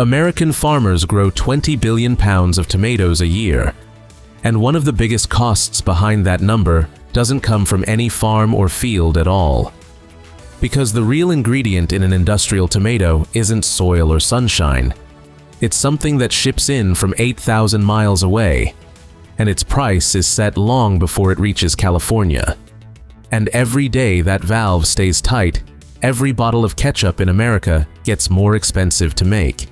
American farmers grow 20 billion pounds of tomatoes a year, and one of the biggest costs behind that number doesn't come from any farm or field at all. Because the real ingredient in an industrial tomato isn't soil or sunshine. It's something that ships in from 8,000 miles away, and its price is set long before it reaches California. And every day that valve stays tight, every bottle of ketchup in America gets more expensive to make.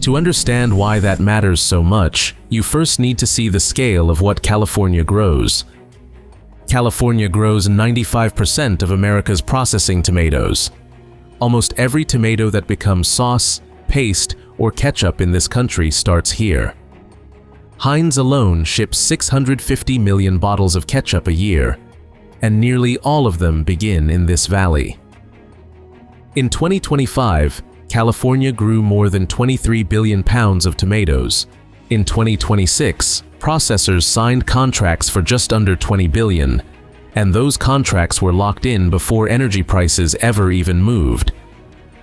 To understand why that matters so much, you first need to see the scale of what California grows. California grows 95% of America's processing tomatoes. Almost every tomato that becomes sauce, paste, or ketchup in this country starts here. Heinz alone ships 650 million bottles of ketchup a year, and nearly all of them begin in this valley. In 2025, California grew more than 23 billion pounds of tomatoes. In 2026, processors signed contracts for just under 20 billion, and those contracts were locked in before energy prices ever even moved.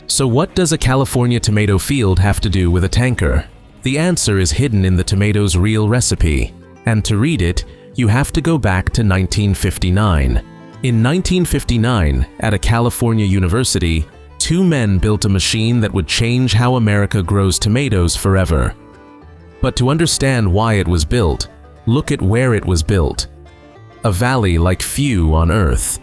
So what does a California tomato field have to do with a tanker? The answer is hidden in the tomato's real recipe, and to read it, you have to go back to 1959. In 1959, at a California university, two men built a machine that would change how America grows tomatoes forever. But to understand why it was built, look at where it was built. A valley like few on Earth.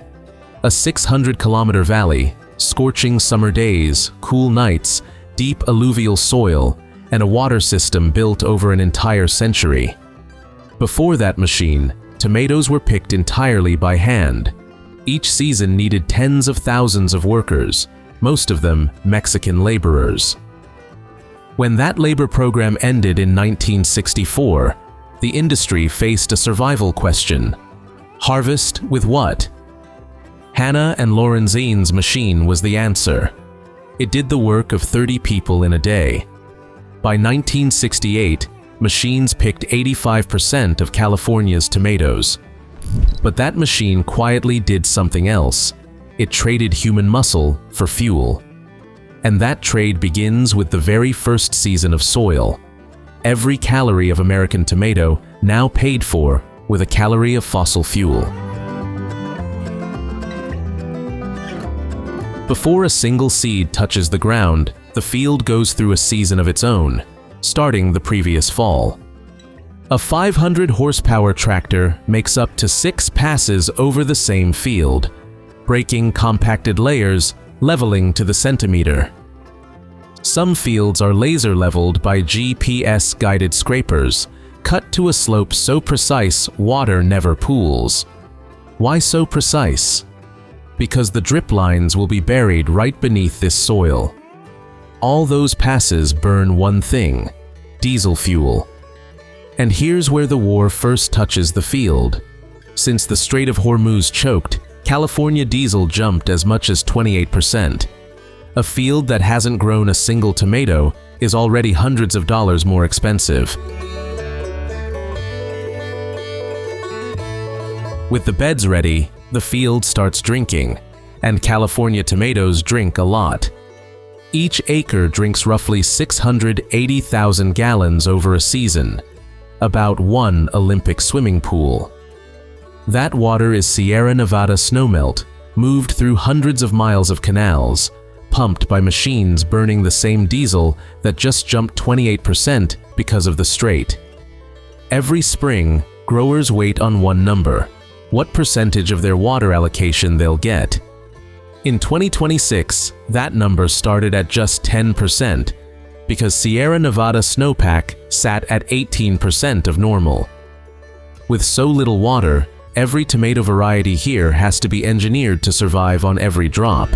A 600-kilometer valley, scorching summer days, cool nights, deep alluvial soil, and a water system built over an entire century. Before that machine, tomatoes were picked entirely by hand. Each season needed tens of thousands of workers, most of them Mexican laborers. When that labor program ended in 1964, the industry faced a survival question. Harvest with what? Hannah and Lorenzine's machine was the answer. It did the work of 30 people in a day. By 1968, machines picked 85% of California's tomatoes. But that machine quietly did something else. It traded human muscle for fuel. And that trade begins with the very first season of soil. Every calorie of American tomato now paid for with a calorie of fossil fuel. Before a single seed touches the ground, the field goes through a season of its own, starting the previous fall. A 500 horsepower tractor makes up to 6 passes over the same field, breaking compacted layers, leveling to the centimeter. Some fields are laser leveled by GPS-guided scrapers, cut to a slope so precise water never pools. Why so precise? Because the drip lines will be buried right beneath this soil. All those passes burn one thing: diesel fuel. And here's where the war first touches the field. Since the Strait of Hormuz choked, California diesel jumped as much as 28%. A field that hasn't grown a single tomato is already hundreds of dollars more expensive. With the beds ready, the field starts drinking, and California tomatoes drink a lot. Each acre drinks roughly 680,000 gallons over a season, about one Olympic swimming pool. That water is Sierra Nevada snowmelt, moved through hundreds of miles of canals, pumped by machines burning the same diesel that just jumped 28% because of the strait. Every spring, growers wait on one number: what percentage of their water allocation they'll get. In 2026, that number started at just 10%, because Sierra Nevada snowpack sat at 18% of normal. With so little water, every tomato variety here has to be engineered to survive on every drop.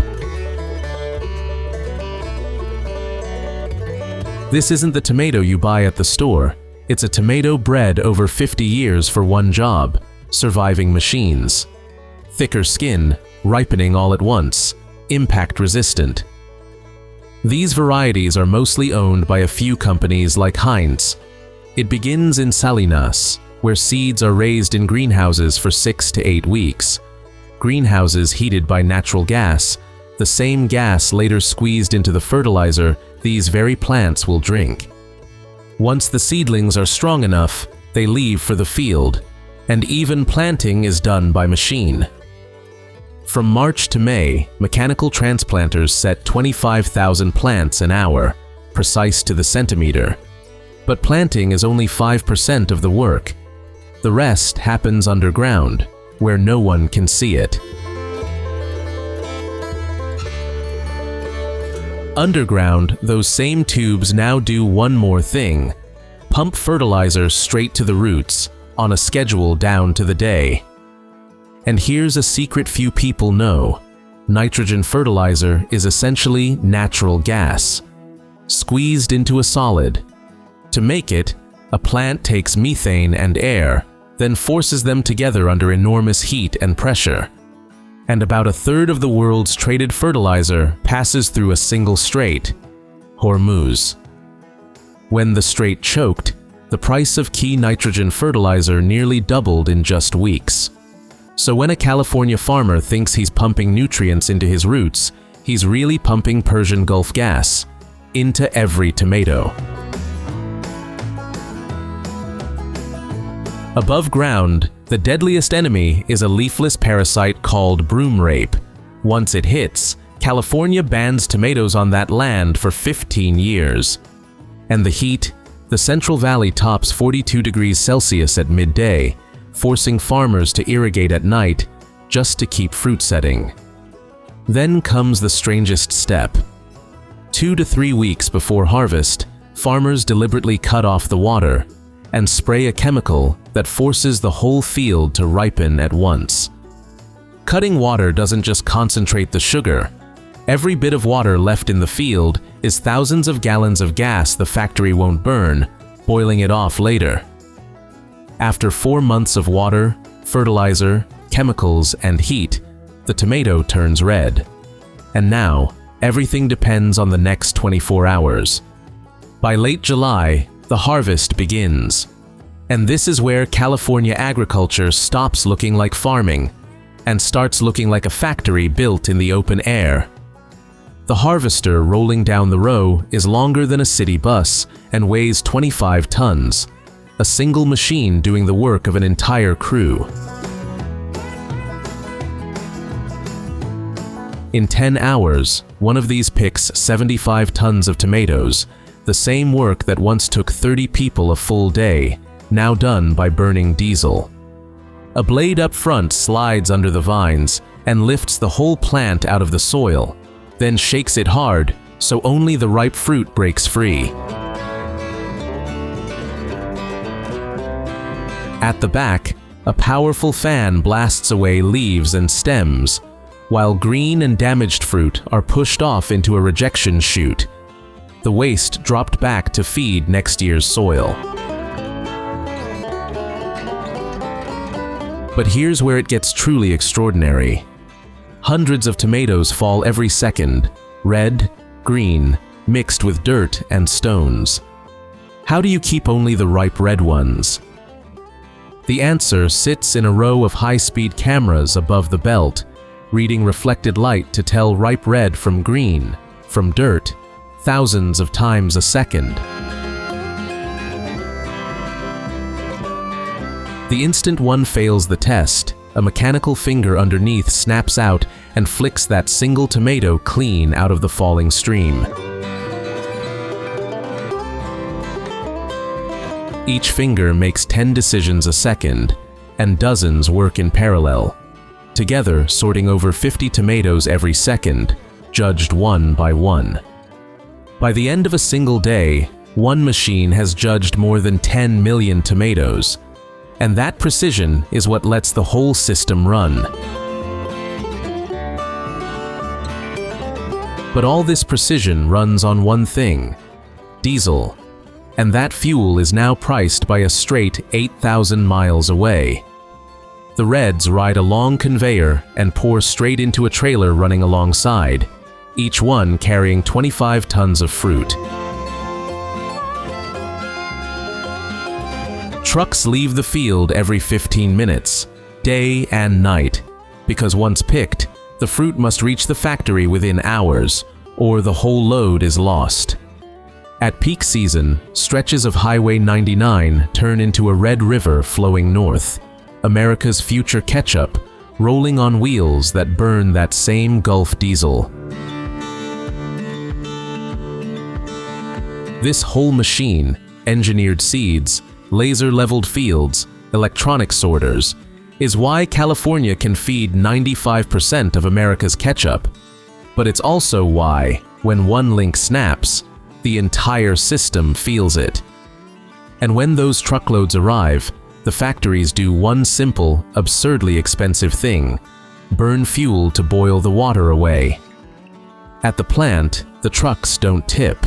This isn't the tomato you buy at the store. It's a tomato bred over 50 years for one job: surviving machines. Thicker skin, ripening all at once, impact resistant. These varieties are mostly owned by a few companies like Heinz. It begins in Salinas, where seeds are raised in greenhouses for 6 to 8 weeks. Greenhouses heated by natural gas, the same gas later squeezed into the fertilizer these very plants will drink. Once the seedlings are strong enough, they leave for the field, and even planting is done by machine. From March to May, mechanical transplanters set 25,000 plants an hour, precise to the centimeter. But planting is only 5% of the work. The rest happens underground, where no one can see it. Underground, those same tubes now do one more thing: pump fertilizer straight to the roots, on a schedule down to the day. And here's a secret few people know: nitrogen fertilizer is essentially natural gas, squeezed into a solid. To make it, a plant takes methane and air, then forces them together under enormous heat and pressure. And about a third of the world's traded fertilizer passes through a single strait, Hormuz. When the strait choked, the price of key nitrogen fertilizer nearly doubled in just weeks. So when a California farmer thinks he's pumping nutrients into his roots, he's really pumping Persian Gulf gas into every tomato. Above ground, the deadliest enemy is a leafless parasite called broom rape. Once it hits, California bans tomatoes on that land for 15 years. And the heat, the Central Valley tops 42 degrees Celsius at midday, forcing farmers to irrigate at night just to keep fruit setting. Then comes the strangest step. 2 to 3 weeks before harvest, farmers deliberately cut off the water and spray a chemical that forces the whole field to ripen at once. Cutting water doesn't just concentrate the sugar. Every bit of water left in the field is thousands of gallons of gas the factory won't burn, boiling it off later. After 4 months of water, fertilizer, chemicals, and heat, the tomato turns red. And now, everything depends on the next 24 hours. By late July, the harvest begins. And this is where California agriculture stops looking like farming and starts looking like a factory built in the open air. The harvester rolling down the row is longer than a city bus and weighs 25 tons, a single machine doing the work of an entire crew. In 10 hours, one of these picks 75 tons of tomatoes, the same work that once took 30 people a full day, now done by burning diesel. A blade up front slides under the vines and lifts the whole plant out of the soil, then shakes it hard so only the ripe fruit breaks free. At the back, a powerful fan blasts away leaves and stems, while green and damaged fruit are pushed off into a rejection chute, the waste dropped back to feed next year's soil. But here's where it gets truly extraordinary. Hundreds of tomatoes fall every second, red, green, mixed with dirt and stones. How do you keep only the ripe red ones? The answer sits in a row of high-speed cameras above the belt, reading reflected light to tell ripe red from green, from dirt, thousands of times a second. The instant one fails the test, a mechanical finger underneath snaps out and flicks that single tomato clean out of the falling stream. Each finger makes 10 decisions a second, and dozens work in parallel, together sorting over 50 tomatoes every second, judged one by one. By the end of a single day, one machine has judged more than 10 million tomatoes, and that precision is what lets the whole system run. But all this precision runs on one thing: diesel. And that fuel is now priced by a straight 8,000 miles away. The reds ride a long conveyor and pour straight into a trailer running alongside, each one carrying 25 tons of fruit. Trucks leave the field every 15 minutes, day and night, because once picked, the The fruit must reach the factory within hours, or the whole load is lost. At peak season, stretches of Highway 99 turn into a red river flowing north, America's future ketchup, rolling on wheels that burn that same Gulf diesel. This whole machine, engineered seeds, laser-leveled fields, electronic sorters, is why California can feed 95% of America's ketchup. But it's also why, when one link snaps, the entire system feels it. And when those truckloads arrive, the factories do one simple, absurdly expensive thing: burn fuel to boil the water away. At the plant, the trucks don't tip.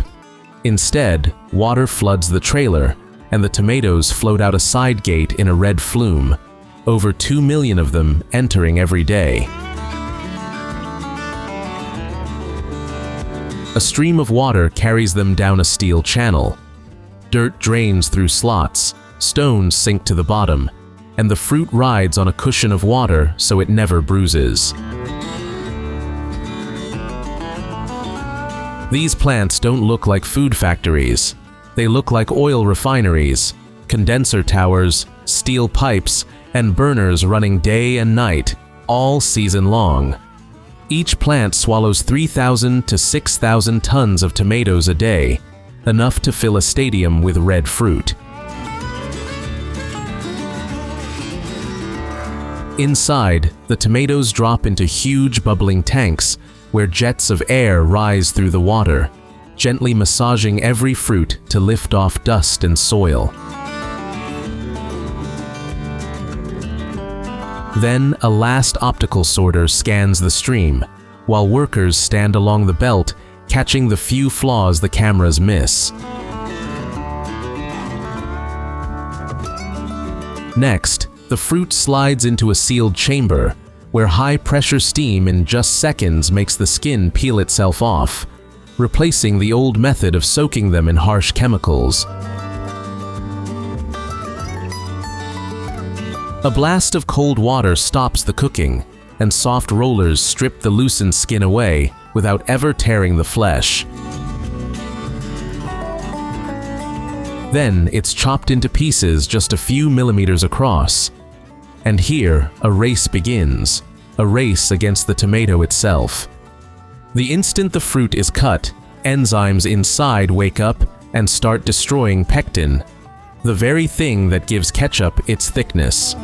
Instead, water floods the trailer, and the tomatoes float out a side gate in a red flume, over 2 million of them entering every day. A stream of water carries them down a steel channel. Dirt drains through slots, stones sink to the bottom, and the fruit rides on a cushion of water so it never bruises. These plants don't look like food factories. They look like oil refineries, condenser towers, steel pipes, and burners running day and night, all season long. Each plant swallows 3,000 to 6,000 tons of tomatoes a day, enough to fill a stadium with red fruit. Inside, the tomatoes drop into huge bubbling tanks where jets of air rise through the water, gently massaging every fruit to lift off dust and soil. Then a last optical sorter scans the stream, while workers stand along the belt, catching the few flaws the cameras miss. Next, the fruit slides into a sealed chamber, where high-pressure steam in just seconds makes the skin peel itself off, replacing the old method of soaking them in harsh chemicals. A blast of cold water stops the cooking, and soft rollers strip the loosened skin away without ever tearing the flesh. Then it's chopped into pieces just a few millimeters across. And here, a race begins, a race against the tomato itself. The instant the fruit is cut, enzymes inside wake up and start destroying pectin, the very thing that gives ketchup its thickness.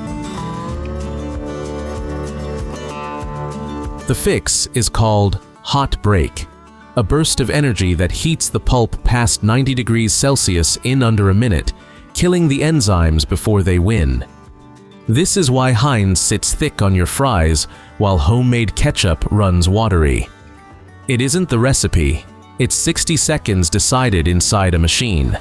The fix is called hot break, a burst of energy that heats the pulp past 90 degrees Celsius in under a minute, killing the enzymes before they win. This is why Heinz sits thick on your fries while homemade ketchup runs watery. It isn't the recipe, it's 60 seconds decided inside a machine.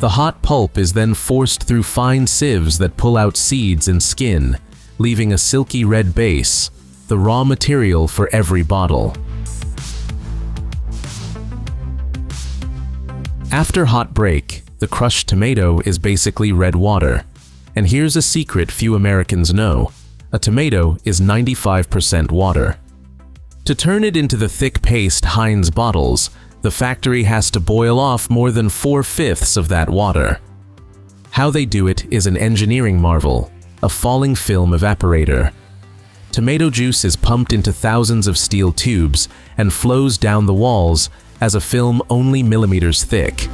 The hot pulp is then forced through fine sieves that pull out seeds and skin, leaving a silky red base, the raw material for every bottle. After hot break, the crushed tomato is basically red water. And here's a secret few Americans know: a tomato is 95% water. To turn it into the thick paste Heinz bottles, the factory has to boil off more than 4/5 of that water. How they do it is an engineering marvel, a falling film evaporator. Tomato juice is pumped into thousands of steel tubes and flows down the walls as a film only millimeters thick.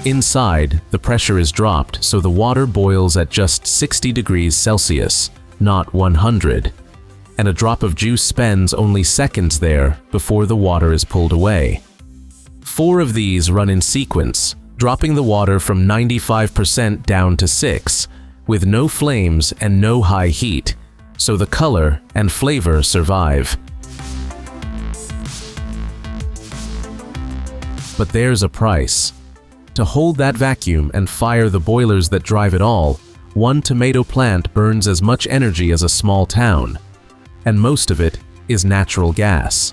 Inside, the pressure is dropped so the water boils at just 60 degrees Celsius, not 100. And a drop of juice spends only seconds there before the water is pulled away. 4 of these run in sequence, dropping the water from 95% down to 6%, with no flames and no high heat, so the color and flavor survive. But there's a price. To hold that vacuum and fire the boilers that drive it all, one tomato plant burns as much energy as a small town. And most of it is natural gas.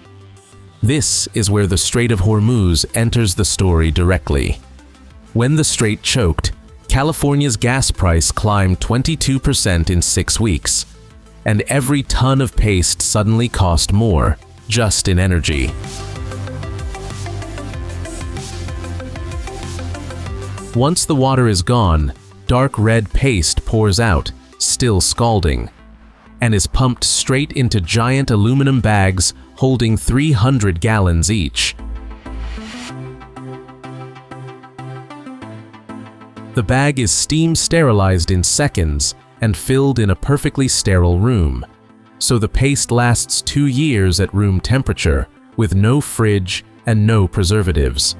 This is where the Strait of Hormuz enters the story directly. When the strait choked, California's gas price climbed 22% in 6 weeks, and every ton of paste suddenly cost more, just in energy. Once the water is gone, dark red paste pours out, still scalding, and is pumped straight into giant aluminum bags holding 300 gallons each. The bag is steam sterilized in seconds and filled in a perfectly sterile room, so the paste lasts 2 years at room temperature with no fridge and no preservatives.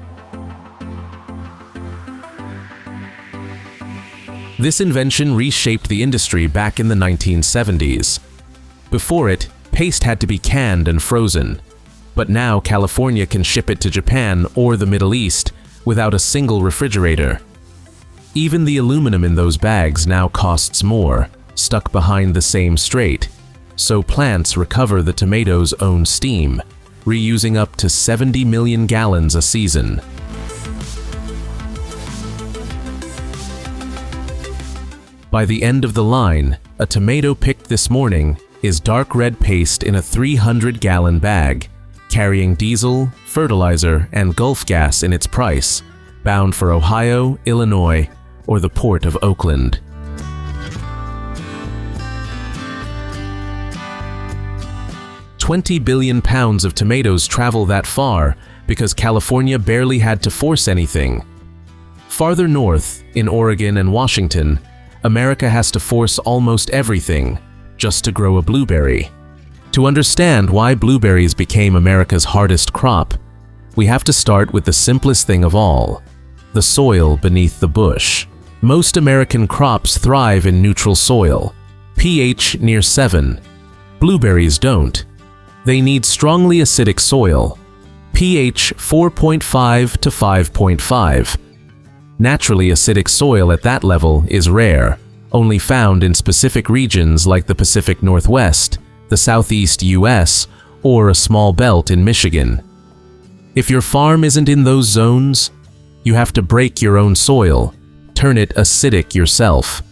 This invention reshaped the industry back in the 1970s. Before it, paste had to be canned and frozen, but now California can ship it to Japan or the Middle East without a single refrigerator. Even the aluminum in those bags now costs more, stuck behind the same straight, so plants recover the tomatoes' own steam, reusing up to 70 million gallons a season. By the end of the line, a tomato picked this morning is dark red paste in a 300-gallon bag, carrying diesel, fertilizer, and Gulf gas in its price, bound for Ohio, Illinois, or the port of Oakland. $20 billion of tomatoes travel that far because California barely had to force anything. Farther north, in Oregon and Washington, America has to force almost everything just to grow a blueberry. To understand why blueberries became America's hardest crop, we have to start with the simplest thing of all: the soil beneath the bush. Most American crops thrive in neutral soil, pH near 7. Blueberries don't. They need strongly acidic soil, pH 4.5 to 5.5. Naturally acidic soil at that level is rare, only found in specific regions like the Pacific Northwest, the Southeast US, or a small belt in Michigan. If your farm isn't in those zones, you have to break your own soil, turn it acidic yourself.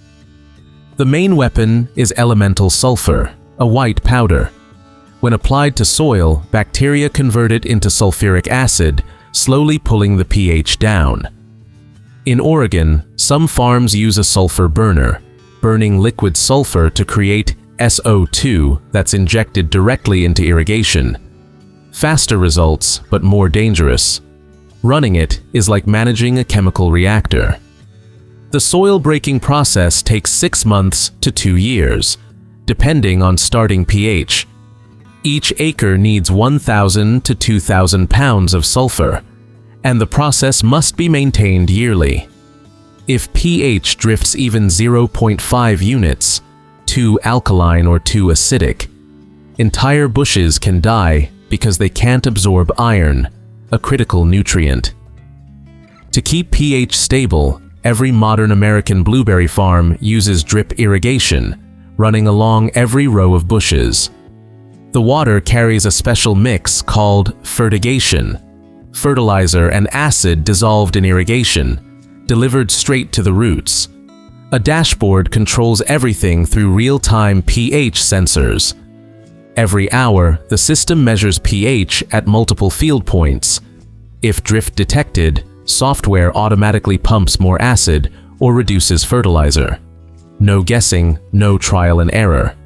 The main weapon is elemental sulfur, a white powder. When applied to soil, bacteria convert it into sulfuric acid, slowly pulling the pH down. In Oregon, some farms use a sulfur burner, burning liquid sulfur to create SO2 that's injected directly into irrigation. Faster results, but more dangerous. Running it is like managing a chemical reactor. The soil breaking process takes 6 months to 2 years, depending on starting pH. Each acre needs 1,000 to 2,000 pounds of sulfur, and the process must be maintained yearly. If pH drifts even 0.5 units, too alkaline or too acidic, entire bushes can die because they can't absorb iron, a critical nutrient. To keep pH stable, every modern American blueberry farm uses drip irrigation, running along every row of bushes. The water carries a special mix called fertigation, fertilizer and acid dissolved in irrigation, delivered straight to the roots. A dashboard controls everything through real-time pH sensors. Every hour, the system measures pH at multiple field points. If drift detected, software automatically pumps more acid or reduces fertilizer. No guessing, no trial and error.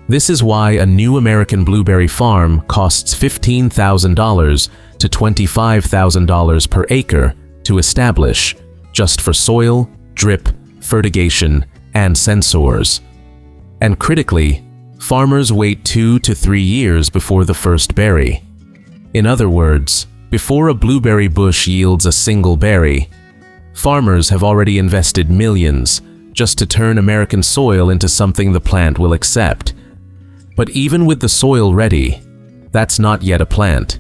This is why a new American blueberry farm costs $15,000 to $25,000 per acre to establish, just for soil, drip, fertigation, and sensors. And critically, farmers wait 2 to 3 years before the first berry. In other words, before a blueberry bush yields a single berry, farmers have already invested millions just to turn American soil into something the plant will accept. But even with the soil ready, that's not yet a plant.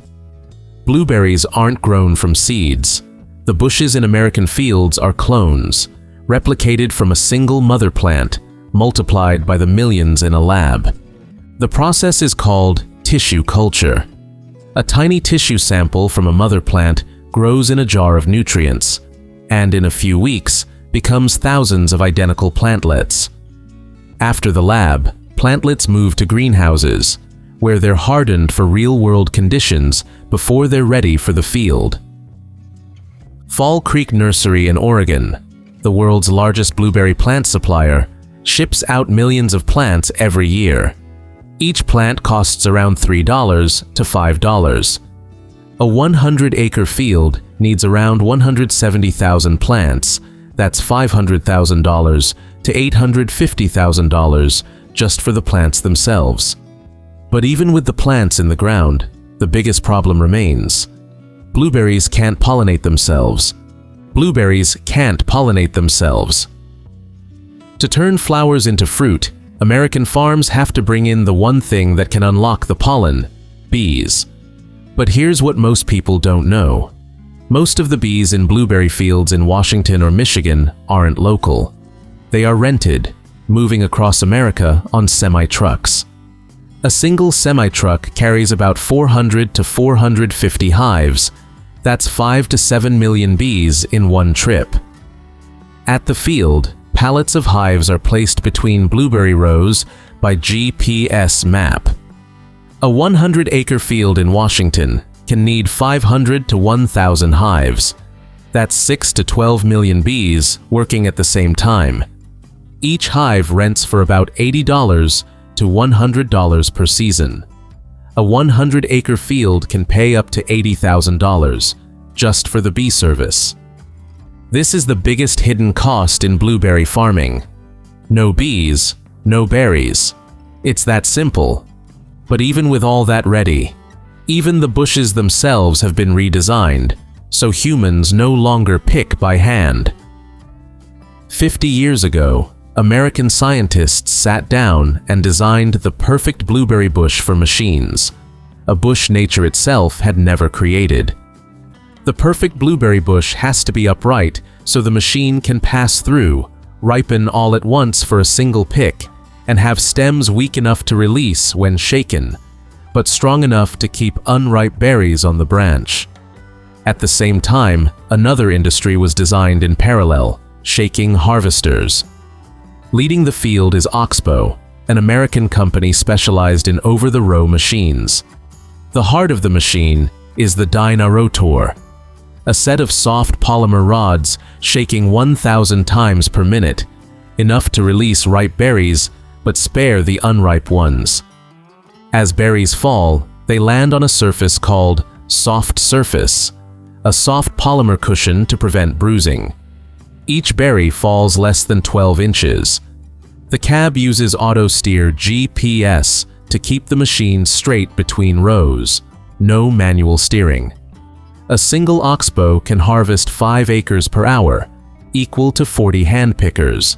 Blueberries aren't grown from seeds. The bushes in American fields are clones, replicated from a single mother plant, multiplied by the millions in a lab. The process is called tissue culture. A tiny tissue sample from a mother plant grows in a jar of nutrients, and in a few weeks, becomes thousands of identical plantlets. After the lab, plantlets move to greenhouses, where they're hardened for real-world conditions before they're ready for the field. Fall Creek Nursery in Oregon, the world's largest blueberry plant supplier, ships out millions of plants every year. Each plant costs around $3 to $5. A 100-acre field needs around 170,000 plants. That's $500,000 to $850,000 just for the plants themselves. But even with the plants in the ground, the biggest problem remains. Blueberries can't pollinate themselves. Blueberries can't pollinate themselves. To turn flowers into fruit, American farms have to bring in the one thing that can unlock the pollen: bees. But here's what most people don't know. Most of the bees in blueberry fields in Washington or Michigan aren't local. They are rented, moving across America on semi-trucks. A single semi-truck carries about 400 to 450 hives. That's 5 to 7 million bees in one trip. At the field, pallets of hives are placed between blueberry rows by GPS map. A 100-acre field in Washington can need 500 to 1,000 hives. That's 6 to 12 million bees working at the same time. Each hive rents for about $80 to $100 per season. A 100-acre field can pay up to $80,000 just for the bee service. This is the biggest hidden cost in blueberry farming. No bees, no berries. It's that simple. But even with all that ready, even the bushes themselves have been redesigned, so humans no longer pick by hand. 50 years ago, American scientists sat down and designed the perfect blueberry bush for machines, a bush nature itself had never created. The perfect blueberry bush has to be upright so the machine can pass through, ripen all at once for a single pick, and have stems weak enough to release when shaken, but strong enough to keep unripe berries on the branch. At the same time, another industry was designed in parallel: shaking harvesters. Leading the field is Oxbow, an American company specialized in over-the-row machines. The heart of the machine is the Dynarotor, a set of soft polymer rods shaking 1,000 times per minute, enough to release ripe berries but spare the unripe ones. As berries fall, they land on a surface called soft surface, a soft polymer cushion to prevent bruising. Each berry falls less than 12 inches. The cab uses auto-steer GPS to keep the machine straight between rows, no manual steering. A single oxbow can harvest 5 acres per hour, equal to 40 hand pickers.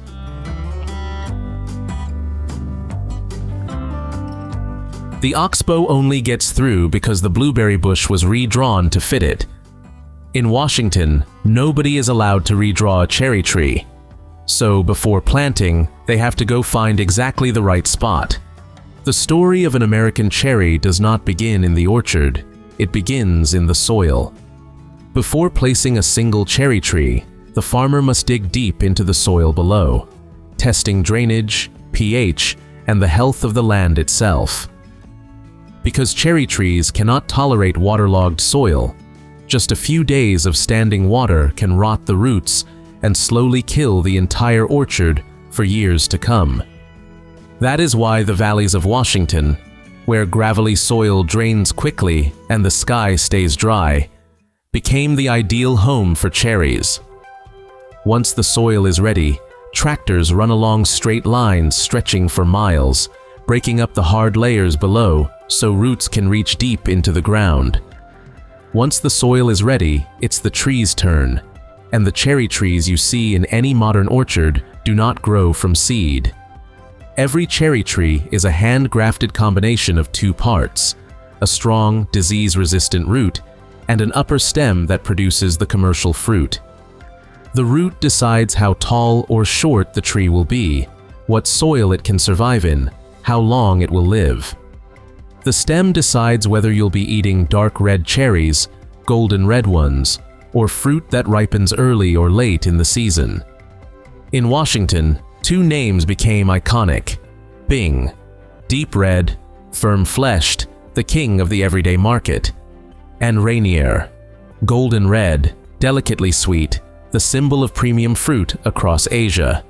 The oxbow only gets through because the blueberry bush was redrawn to fit it. In Washington, nobody is allowed to redraw a cherry tree. So before planting, they have to go find exactly the right spot. The story of an American cherry does not begin in the orchard, it begins in the soil. Before placing a single cherry tree, the farmer must dig deep into the soil below, testing drainage, pH, and the health of the land itself. Because cherry trees cannot tolerate waterlogged soil, just a few days of standing water can rot the roots and slowly kill the entire orchard for years to come. That is why the valleys of Washington, where gravelly soil drains quickly and the sky stays dry, became the ideal home for cherries. Once the soil is ready, tractors run along straight lines stretching for miles, breaking up the hard layers below so roots can reach deep into the ground. Once the soil is ready, it's the tree's turn, and the cherry trees you see in any modern orchard do not grow from seed. Every cherry tree is a hand-grafted combination of two parts: a strong, disease-resistant root and an upper stem that produces the commercial fruit. The root decides how tall or short the tree will be, what soil it can survive in, how long it will live. The stem decides whether you'll be eating dark red cherries, golden red ones, or fruit that ripens early or late in the season. In Washington, two names became iconic: Bing, deep red, firm-fleshed, the king of the everyday market, and Rainier, golden red, delicately sweet, the symbol of premium fruit across Asia.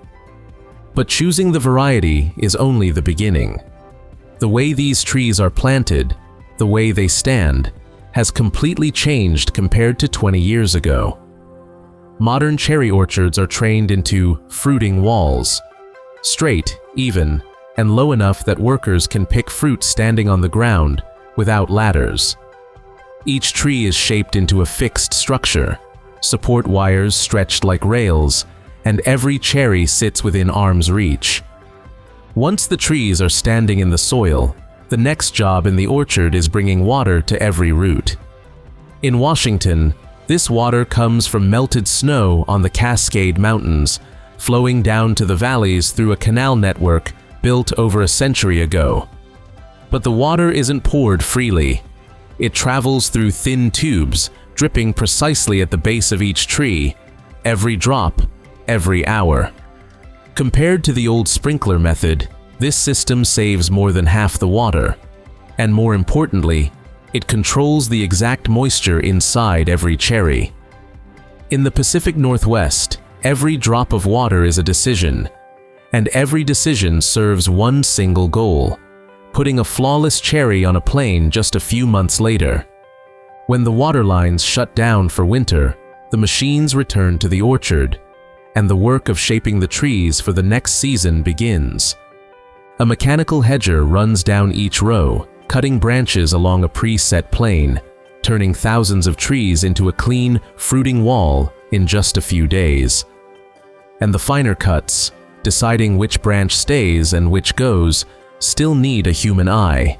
But choosing the variety is only the beginning. The way these trees are planted, the way they stand, has completely changed compared to 20 years ago. Modern cherry orchards are trained into fruiting walls, straight, even, and low enough that workers can pick fruit standing on the ground without ladders. Each tree is shaped into a fixed structure, support wires stretched like rails, and every cherry sits within arm's reach. Once the trees are standing in the soil, the next job in the orchard is bringing water to every root. In Washington, this water comes from melted snow on the Cascade Mountains, flowing down to the valleys through a canal network built over a century ago. But the water isn't poured freely. It travels through thin tubes, dripping precisely at the base of each tree, every drop, every hour. Compared to the old sprinkler method, this system saves more than half the water, and more importantly, it controls the exact moisture inside every cherry. In the Pacific Northwest, every drop of water is a decision, and every decision serves one single goal: putting a flawless cherry on a plane just a few months later. When the water lines shut down for winter, the machines return to the orchard, and the work of shaping the trees for the next season begins. A mechanical hedger runs down each row, cutting branches along a preset plane, turning thousands of trees into a clean, fruiting wall in just a few days. And the finer cuts, deciding which branch stays and which goes, still need a human eye.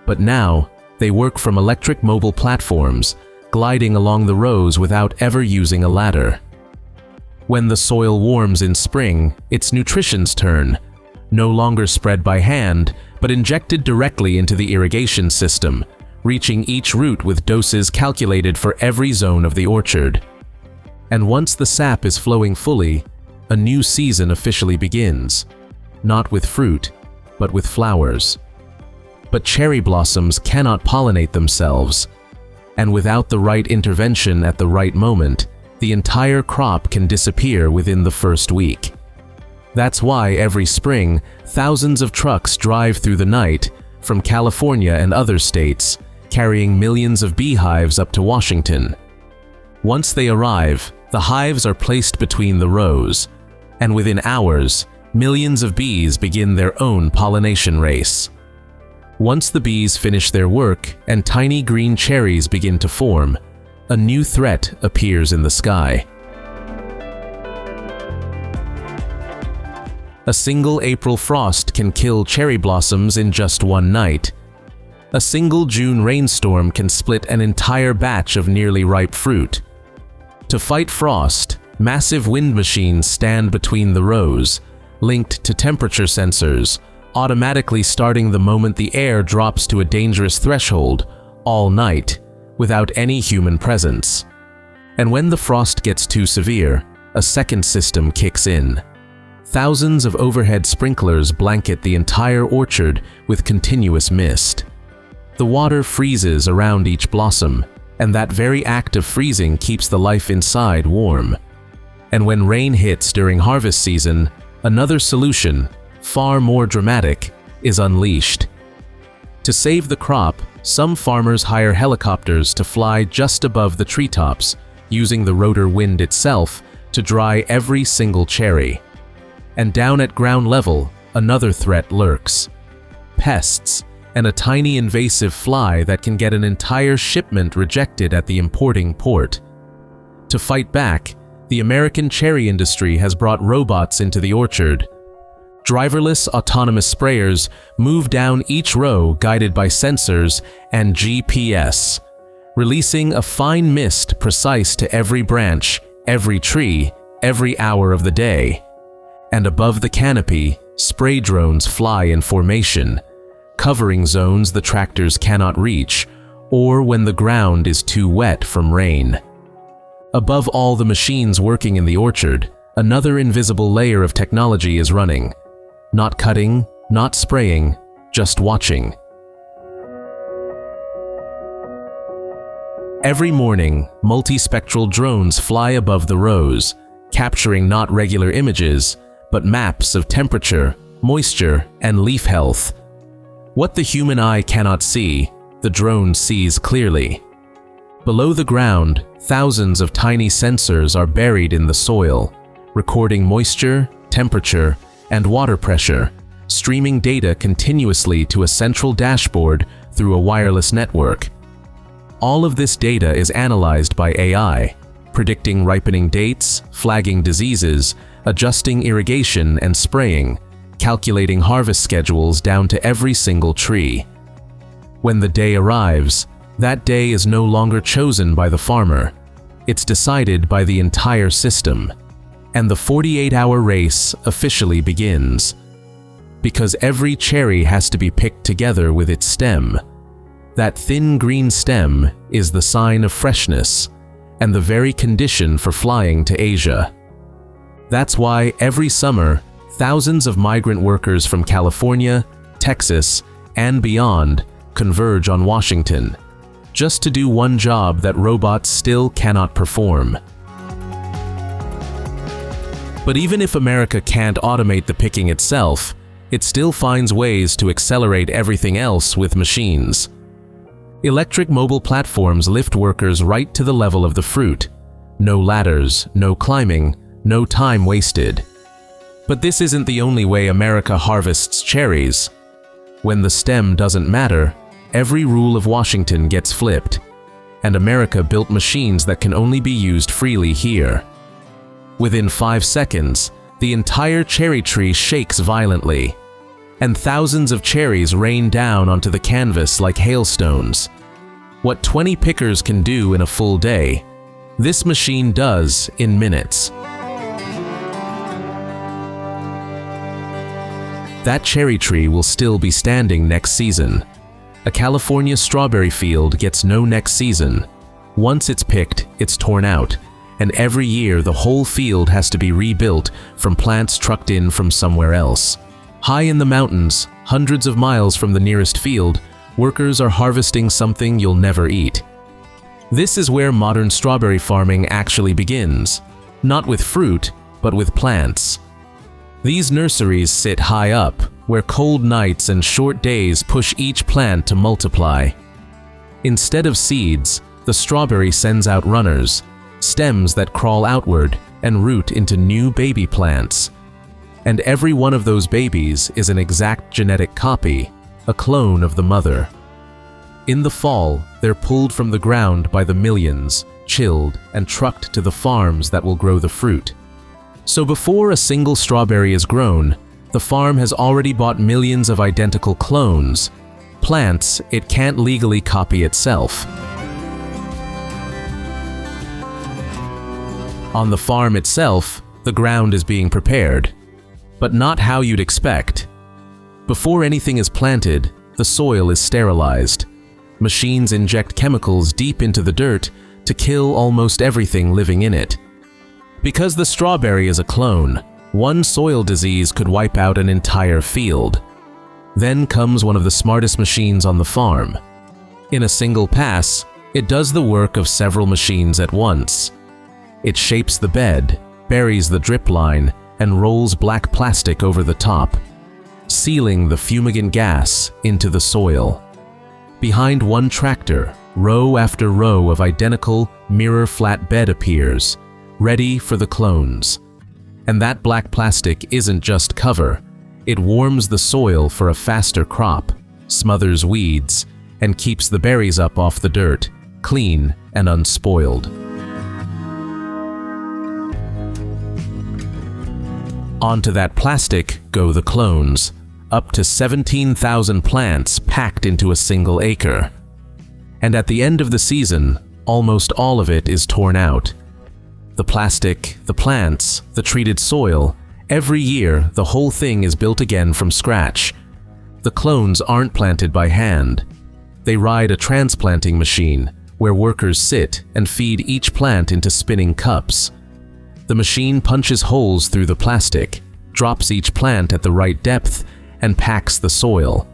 But now, they work from electric mobile platforms, gliding along the rows without ever using a ladder. When the soil warms in spring, it's nutrition's turn, no longer spread by hand, but injected directly into the irrigation system, reaching each root with doses calculated for every zone of the orchard. And once the sap is flowing fully, a new season officially begins, not with fruit, but with flowers. But cherry blossoms cannot pollinate themselves, and without the right intervention at the right moment, the entire crop can disappear within the first week. That's why every spring, thousands of trucks drive through the night from California and other states, carrying millions of beehives up to Washington. Once they arrive, the hives are placed between the rows, and within hours, millions of bees begin their own pollination race. Once the bees finish their work and tiny green cherries begin to form, a new threat appears in the sky. A single April frost can kill cherry blossoms in just one night. A single June rainstorm can split an entire batch of nearly ripe fruit. To fight frost, massive wind machines stand between the rows, linked to temperature sensors, automatically starting the moment the air drops to a dangerous threshold, all night, without any human presence. And when the frost gets too severe, a second system kicks in. Thousands of overhead sprinklers blanket the entire orchard with continuous mist. The water freezes around each blossom, and that very act of freezing keeps the life inside warm. And when rain hits during harvest season, another solution, far more dramatic, is unleashed. To save the crop, some farmers hire helicopters to fly just above the treetops, using the rotor wind itself to dry every single cherry. And down at ground level, another threat lurks: pests, and a tiny invasive fly that can get an entire shipment rejected at the importing port. To fight back, the American cherry industry has brought robots into the orchard. Driverless autonomous sprayers move down each row guided by sensors and GPS, releasing a fine mist precise to every branch, every tree, every hour of the day. And above the canopy, spray drones fly in formation, covering zones the tractors cannot reach, or when the ground is too wet from rain. Above all the machines working in the orchard, another invisible layer of technology is running. Not cutting, not spraying, just watching. Every morning, multispectral drones fly above the rows, capturing not regular images, but maps of temperature, moisture, and leaf health. What the human eye cannot see, the drone sees clearly. Below the ground, thousands of tiny sensors are buried in the soil, recording moisture, temperature, and water pressure, streaming data continuously to a central dashboard through a wireless network. All of this data is analyzed by AI, predicting ripening dates, flagging diseases, adjusting irrigation and spraying, calculating harvest schedules down to every single tree. When the day arrives, that day is no longer chosen by the farmer. It's decided by the entire system. And the 48-hour race officially begins. Because every cherry has to be picked together with its stem. That thin green stem is the sign of freshness and the very condition for flying to Asia. That's why every summer, thousands of migrant workers from California, Texas, and beyond converge on Washington, just to do one job that robots still cannot perform. But even if America can't automate the picking itself, it still finds ways to accelerate everything else with machines. Electric mobile platforms lift workers right to the level of the fruit. No ladders, no climbing, no time wasted. But this isn't the only way America harvests cherries. When the stem doesn't matter, every rule of Washington gets flipped, and America built machines that can only be used freely here. Within 5 seconds, the entire cherry tree shakes violently, and thousands of cherries rain down onto the canvas like hailstones. What 20 pickers can do in a full day, this machine does in minutes. That cherry tree will still be standing next season. A California strawberry field gets no next season. Once it's picked, it's torn out, and every year the whole field has to be rebuilt from plants trucked in from somewhere else. High in the mountains, hundreds of miles from the nearest field, workers are harvesting something you'll never eat. This is where modern strawberry farming actually begins, not with fruit, but with plants. These nurseries sit high up, where cold nights and short days push each plant to multiply. Instead of seeds, the strawberry sends out runners, stems that crawl outward and root into new baby plants. And every one of those babies is an exact genetic copy, a clone of the mother. In the fall, they're pulled from the ground by the millions, chilled, and trucked to the farms that will grow the fruit. So before a single strawberry is grown, the farm has already bought millions of identical clones, plants it can't legally copy itself. On the farm itself, the ground is being prepared, but not how you'd expect. Before anything is planted, the soil is sterilized. Machines inject chemicals deep into the dirt to kill almost everything living in it. Because the strawberry is a clone, one soil disease could wipe out an entire field. Then comes one of the smartest machines on the farm. In a single pass, it does the work of several machines at once. It shapes the bed, buries the drip line, and rolls black plastic over the top, sealing the fumigant gas into the soil. Behind one tractor, row after row of identical mirror-flat bed appears, ready for the clones. And that black plastic isn't just cover. It warms the soil for a faster crop, smothers weeds, and keeps the berries up off the dirt, clean and unspoiled. Onto that plastic go the clones, up to 17,000 plants packed into a single acre. And at the end of the season, almost all of it is torn out. The plastic, the plants, the treated soil, every year the whole thing is built again from scratch. The clones aren't planted by hand. They ride a transplanting machine where workers sit and feed each plant into spinning cups. The machine punches holes through the plastic, drops each plant at the right depth, and packs the soil.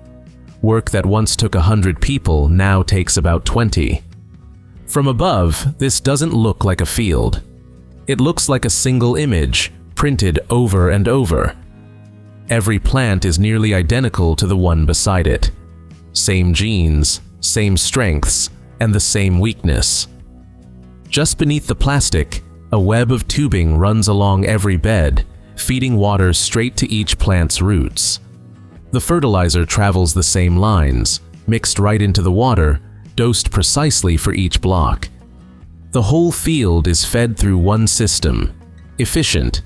Work that once took 100 people now takes about 20. From above, this doesn't look like a field. It looks like a single image, printed over and over. Every plant is nearly identical to the one beside it. Same genes, same strengths, and the same weakness. Just beneath the plastic, a web of tubing runs along every bed, feeding water straight to each plant's roots. The fertilizer travels the same lines, mixed right into the water, dosed precisely for each block. The whole field is fed through one system, efficient,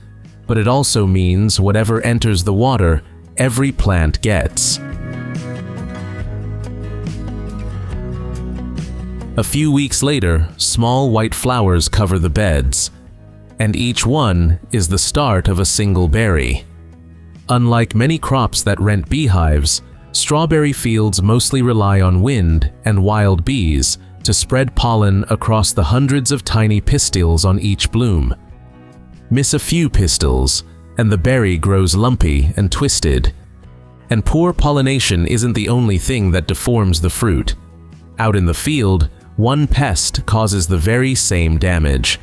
but it also means whatever enters the water, every plant gets. A few weeks later, small white flowers cover the beds, and each one is the start of a single berry. Unlike many crops that rent beehives, strawberry fields mostly rely on wind and wild bees to spread pollen across the hundreds of tiny pistils on each bloom. Miss a few pistils, and the berry grows lumpy and twisted. And poor pollination isn't the only thing that deforms the fruit. Out in the field, one pest causes the very same damage.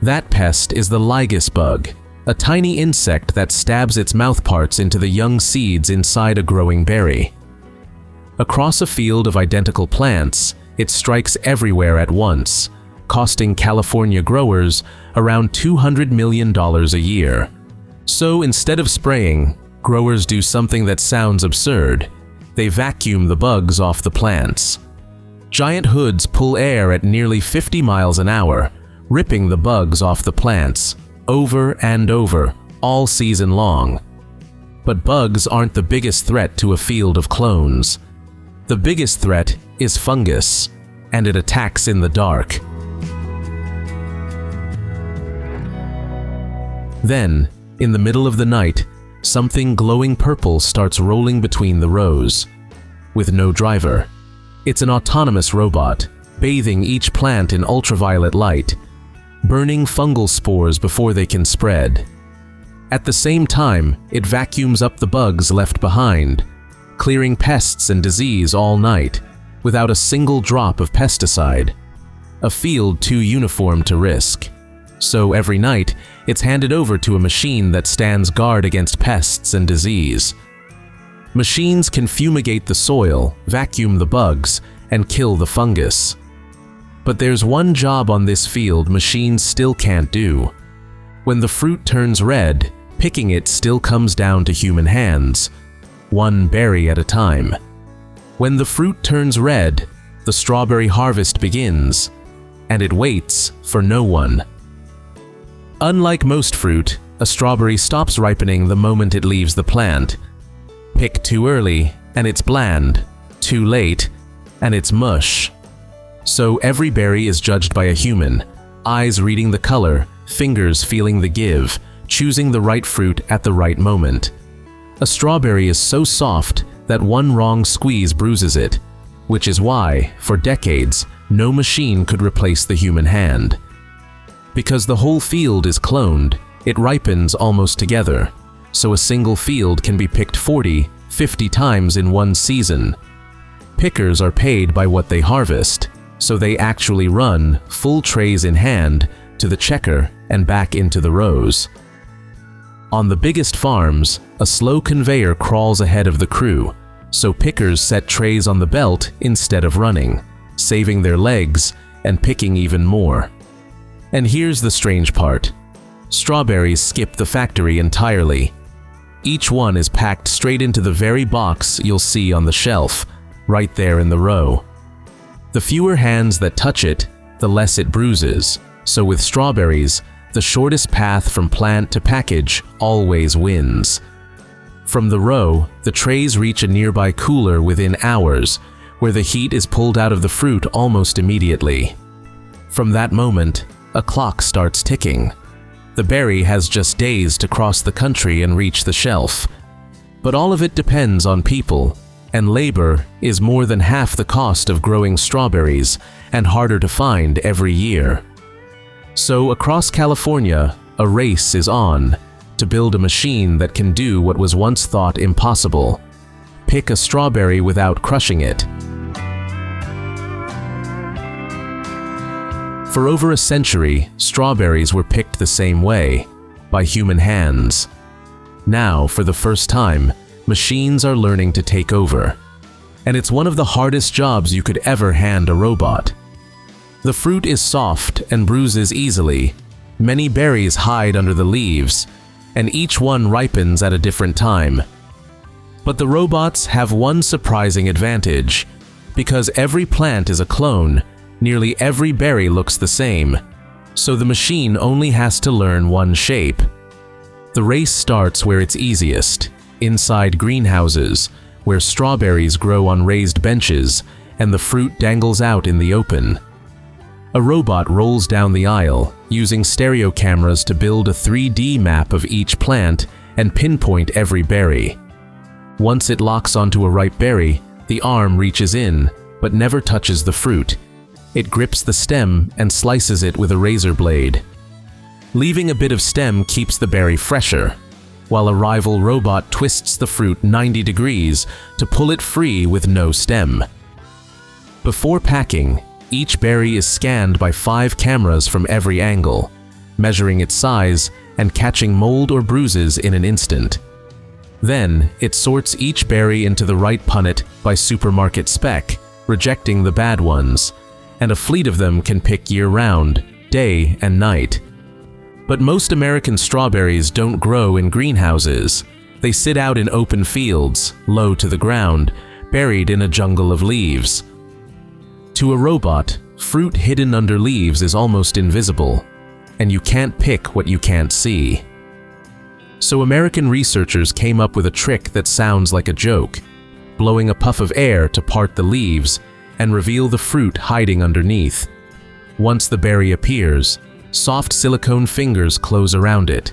That pest is the lygus bug, a tiny insect that stabs its mouthparts into the young seeds inside a growing berry. Across a field of identical plants, it strikes everywhere at once, costing California growers around $200 million a year. So instead of spraying, growers do something that sounds absurd. They vacuum the bugs off the plants. Giant hoods pull air at nearly 50 miles an hour, ripping the bugs off the plants, over and over, all season long. But bugs aren't the biggest threat to a field of clones. The biggest threat is fungus, and it attacks in the dark. Then, in the middle of the night, something glowing purple starts rolling between the rows. With no driver. It's an autonomous robot, bathing each plant in ultraviolet light, burning fungal spores before they can spread. At the same time, it vacuums up the bugs left behind, clearing pests and disease all night, without a single drop of pesticide. A field too uniform to risk. So every night, it's handed over to a machine that stands guard against pests and disease. Machines can fumigate the soil, vacuum the bugs, and kill the fungus. But there's one job on this field machines still can't do. When the fruit turns red, picking it still comes down to human hands, one berry at a time. When the fruit turns red, the strawberry harvest begins, and it waits for no one. Unlike most fruit, a strawberry stops ripening the moment it leaves the plant. Pick too early, and it's bland. Too late, and it's mush. So every berry is judged by a human, eyes reading the color, fingers feeling the give, choosing the right fruit at the right moment. A strawberry is so soft that one wrong squeeze bruises it, which is why, for decades, no machine could replace the human hand. Because the whole field is cloned, it ripens almost together, so a single field can be picked 40, 50 times in one season. Pickers are paid by what they harvest, so they actually run, full trays in hand, to the checker and back into the rows. On the biggest farms, a slow conveyor crawls ahead of the crew, so pickers set trays on the belt instead of running, saving their legs and picking even more. And here's the strange part. Strawberries skip the factory entirely. Each one is packed straight into the very box you'll see on the shelf, right there in the row. The fewer hands that touch it, the less it bruises. So with strawberries, the shortest path from plant to package always wins. From the row, the trays reach a nearby cooler within hours, where the heat is pulled out of the fruit almost immediately. From that moment, a clock starts ticking. The berry has just days to cross the country and reach the shelf. But all of it depends on people, and labor is more than half the cost of growing strawberries and harder to find every year. So across California, a race is on to build a machine that can do what was once thought impossible: pick a strawberry without crushing it. For over a century, strawberries were picked the same way, by human hands. Now, for the first time, machines are learning to take over. And it's one of the hardest jobs you could ever hand a robot. The fruit is soft and bruises easily. Many berries hide under the leaves, and each one ripens at a different time. But the robots have one surprising advantage. Because every plant is a clone, nearly every berry looks the same, so the machine only has to learn one shape. The race starts where it's easiest, inside greenhouses, where strawberries grow on raised benches and the fruit dangles out in the open. A robot rolls down the aisle, using stereo cameras to build a 3D map of each plant and pinpoint every berry. Once it locks onto a ripe berry, the arm reaches in, but never touches the fruit. It grips the stem and slices it with a razor blade. Leaving a bit of stem keeps the berry fresher, while a rival robot twists the fruit 90 degrees to pull it free with no stem. Before packing, each berry is scanned by 5 cameras from every angle, measuring its size and catching mold or bruises in an instant. Then, it sorts each berry into the right punnet by supermarket spec, rejecting the bad ones, and a fleet of them can pick year-round, day and night. But most American strawberries don't grow in greenhouses. They sit out in open fields, low to the ground, buried in a jungle of leaves. To a robot, fruit hidden under leaves is almost invisible, and you can't pick what you can't see. So American researchers came up with a trick that sounds like a joke: blowing a puff of air to part the leaves and reveal the fruit hiding underneath. Once the berry appears, soft silicone fingers close around it.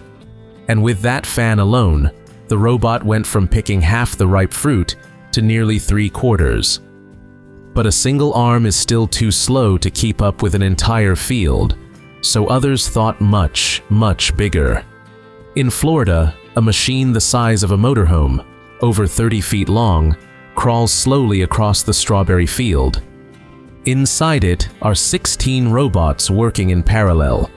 And with that fan alone, the robot went from picking half the ripe fruit to nearly 3/4. But a single arm is still too slow to keep up with an entire field, so others thought much, much bigger. In Florida, a machine the size of a motorhome, over 30 feet long, crawls slowly across the strawberry field. Inside it are 16 robots working in parallel,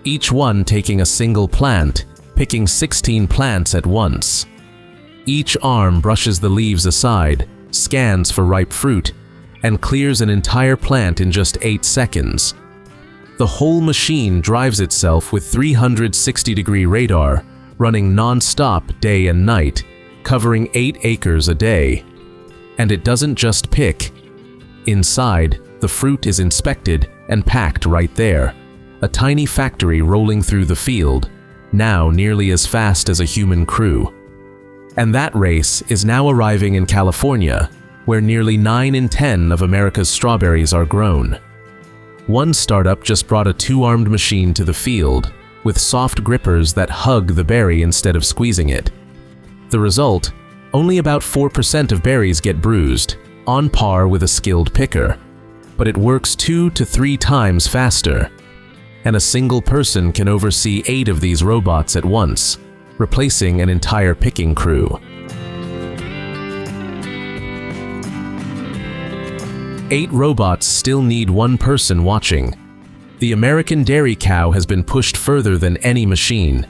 each one taking a single plant, picking 16 plants at once. Each arm brushes the leaves aside, scans for ripe fruit, and clears an entire plant in just 8 seconds. The whole machine drives itself with 360-degree radar, running non-stop day and night, covering 8 acres a day. And it doesn't just pick. Inside, the fruit is inspected and packed right there, a tiny factory rolling through the field, now nearly as fast as a human crew. And that race is now arriving in California, where nearly 9 in 10 of America's strawberries are grown. One startup just brought a 2-armed machine to the field, with soft grippers that hug the berry instead of squeezing it. The result? Only about 4% of berries get bruised, on par with a skilled picker. But it works 2 to 3 times faster. And a single person can oversee 8 of these robots at once, replacing an entire picking crew. 8 robots still need 1 person watching. The American dairy cow has been pushed further than any machine.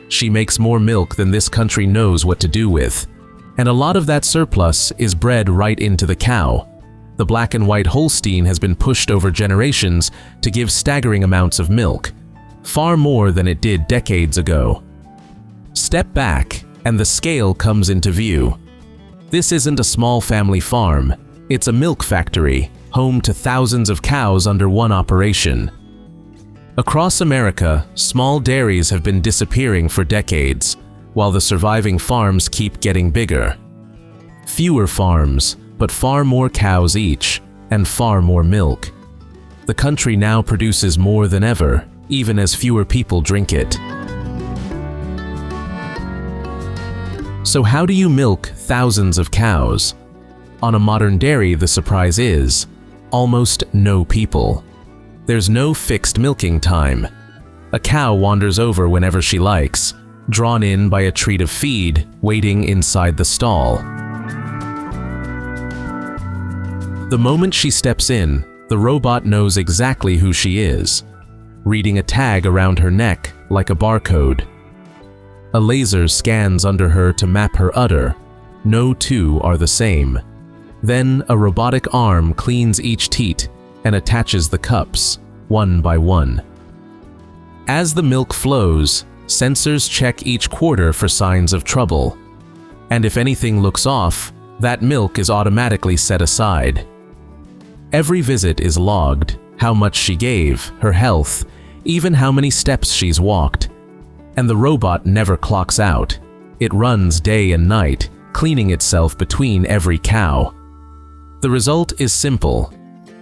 She makes more milk than this country knows what to do with. And a lot of that surplus is bred right into the cow. The black and white Holstein has been pushed over generations to give staggering amounts of milk, far more than it did decades ago. Step back, and the scale comes into view. This isn't a small family farm. It's a milk factory, home to thousands of cows under one operation. Across America, small dairies have been disappearing for decades, while the surviving farms keep getting bigger. Fewer farms, but far more cows each, and far more milk. The country now produces more than ever, even as fewer people drink it. So how do you milk thousands of cows? On a modern dairy, the surprise is almost no people. There's no fixed milking time. A cow wanders over whenever she likes, drawn in by a treat of feed waiting inside the stall. The moment she steps in, the robot knows exactly who she is, reading a tag around her neck like a barcode. A laser scans under her to map her udder. No two are the same. Then a robotic arm cleans each teat and attaches the cups, one by one. As the milk flows, sensors check each quarter for signs of trouble. And if anything looks off, that milk is automatically set aside. Every visit is logged, how much she gave, her health, even how many steps she's walked. And the robot never clocks out. It runs day and night, cleaning itself between every cow. The result is simple.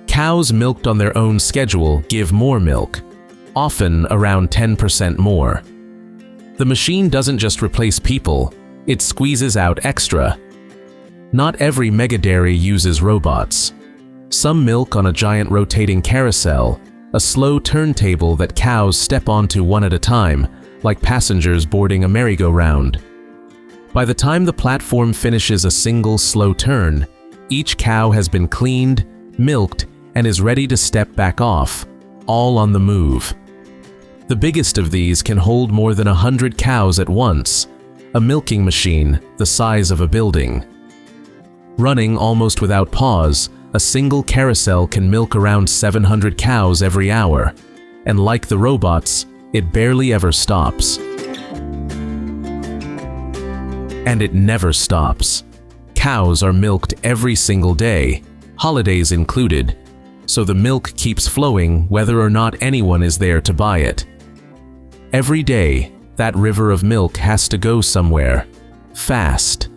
Cows milked on their own schedule give more milk, often around 10% more. The machine doesn't just replace people, it squeezes out extra. Not every mega dairy uses robots. Some milk on a giant rotating carousel, a slow turntable that cows step onto one at a time, like passengers boarding a merry-go-round. By the time the platform finishes a single slow turn, each cow has been cleaned, milked, and is ready to step back off, all on the move. The biggest of these can hold more than 100 cows at once, a milking machine the size of a building. Running almost without pause, a single carousel can milk around 700 cows every hour, and like the robots, it barely ever stops. And it never stops. Cows are milked every single day, holidays included, so the milk keeps flowing whether or not anyone is there to buy it. Every day, that river of milk has to go somewhere, fast,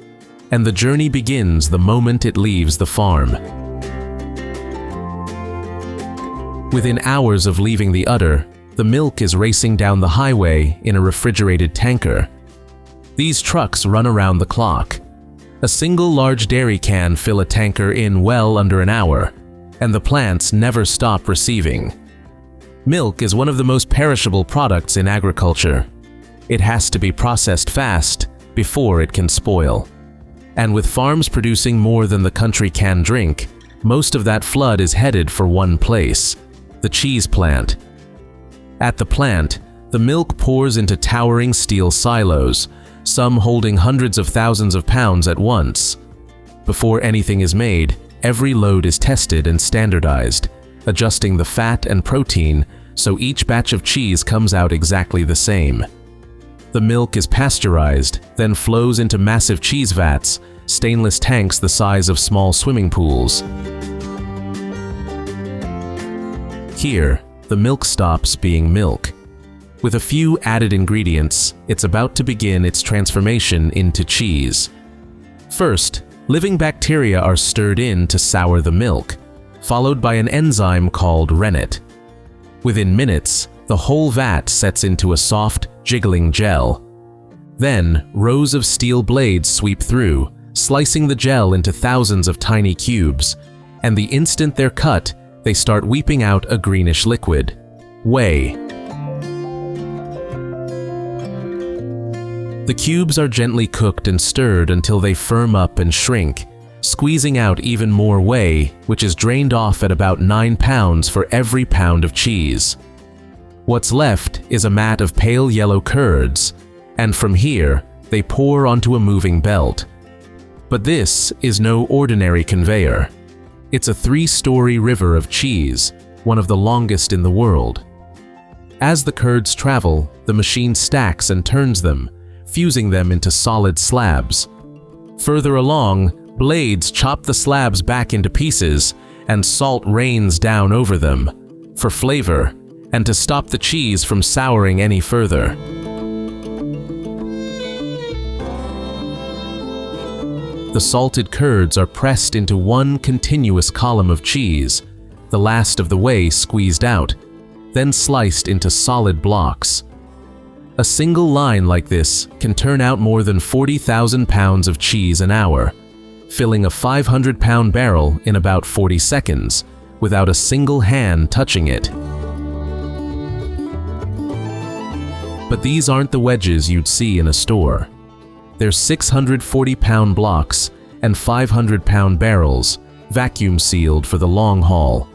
and the journey begins the moment it leaves the farm. Within hours of leaving the udder, the milk is racing down the highway in a refrigerated tanker. These trucks run around the clock. A single large dairy can fill a tanker in well under an hour, and the plants never stop receiving. Milk is one of the most perishable products in agriculture. It has to be processed fast before it can spoil. And with farms producing more than the country can drink, most of that flood is headed for one place: the cheese plant. At the plant, the milk pours into towering steel silos, some holding hundreds of thousands of pounds at once. Before anything is made, every load is tested and standardized, adjusting the fat and protein so each batch of cheese comes out exactly the same. The milk is pasteurized, then flows into massive cheese vats, stainless tanks the size of small swimming pools. Here, the milk stops being milk. With a few added ingredients, it's about to begin its transformation into cheese. First, living bacteria are stirred in to sour the milk, followed by an enzyme called rennet. Within minutes, the whole vat sets into a soft, jiggling gel. Then, rows of steel blades sweep through, slicing the gel into thousands of tiny cubes, and the instant they're cut, they start weeping out a greenish liquid: whey. The cubes are gently cooked and stirred until they firm up and shrink, squeezing out even more whey, which is drained off at about 9 pounds for every pound of cheese. What's left is a mat of pale yellow curds, and from here, they pour onto a moving belt. But this is no ordinary conveyor. It's a 3-story river of cheese, one of the longest in the world. As the curds travel, the machine stacks and turns them, fusing them into solid slabs. Further along, blades chop the slabs back into pieces, and salt rains down over them, for flavor, and to stop the cheese from souring any further. The salted curds are pressed into one continuous column of cheese, the last of the whey squeezed out, then sliced into solid blocks. A single line like this can turn out more than 40,000 pounds of cheese an hour, filling a 500-pound barrel in about 40 seconds, without a single hand touching it. But these aren't the wedges you'd see in a store. They're 640-pound blocks and 500-pound barrels, vacuum sealed for the long haul.